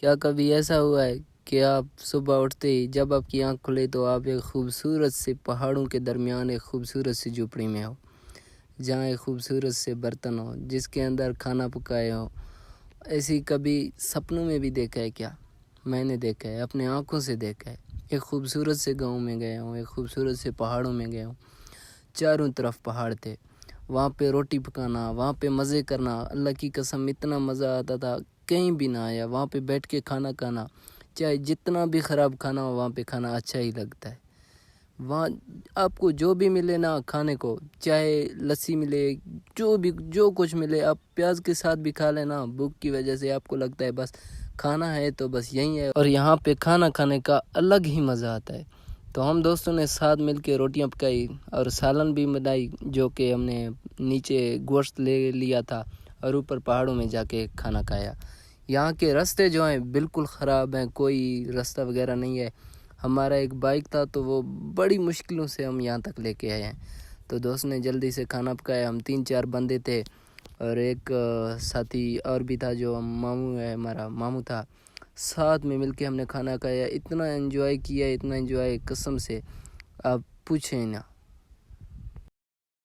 کیا کبھی ایسا ہوا ہے کہ آپ صبح اٹھتے ہی جب آپ کی آنکھ کھلے تو آپ ایک خوبصورت سے پہاڑوں کے درمیان ایک خوبصورت سی جھوپڑی میں ہو، جہاں ایک خوبصورت سے برتن ہو جس کے اندر کھانا پکائے ہو؟ ایسی کبھی سپنوں میں بھی دیکھا ہے کیا؟ میں نے دیکھا ہے، اپنے آنکھوں سے دیکھا ہے۔ ایک خوبصورت سے گاؤں میں گیا ہوں، ایک خوبصورت سے پہاڑوں میں گیا ہوں، چاروں طرف پہاڑ تھے، وہاں پہ روٹی پکانا، وہاں پہ مزے کرنا، اللہ کی قسم اتنا مزہ آتا تھا کہیں بھی نہ آیا۔ وہاں پہ بیٹھ کے کھانا کھانا، چاہے جتنا بھی خراب کھانا ہو وہاں پہ کھانا اچھا ہی لگتا ہے۔ وہاں آپ کو جو بھی ملے نا کھانے کو، چاہے لسی ملے، جو کچھ ملے، آپ پیاز کے ساتھ بھی کھا لینا۔ بھوک کی وجہ سے آپ کو لگتا ہے بس کھانا ہے تو بس یہی ہے، اور یہاں پہ کھانا کھانے کا الگ ہی مزہ آتا ہے۔ تو ہم دوستوں نے ساتھ مل کے روٹیاں پکائی اور سالن بھی بنائی، جو کہ ہم نے نیچے گوشت لے لیا تھا اور اوپر پہاڑوں میں جا کے کھانا کھایا۔ یہاں کے راستے جو ہیں بالکل خراب ہیں، کوئی راستہ وغیرہ نہیں ہے۔ ہمارا ایک بائک تھا تو وہ بڑی مشکلوں سے ہم یہاں تک لے کے آئے ہیں۔ تو دوست نے جلدی سے کھانا پکایا، ہم 3-4 بندے تھے اور ایک ساتھی اور بھی تھا جو ماموں ہے، ہمارا ماموں تھا۔ ساتھ میں مل کے ہم نے کھانا کھایا، اتنا انجوائے کیا، اتنا انجوائے قسم سے آپ پوچھیں نا۔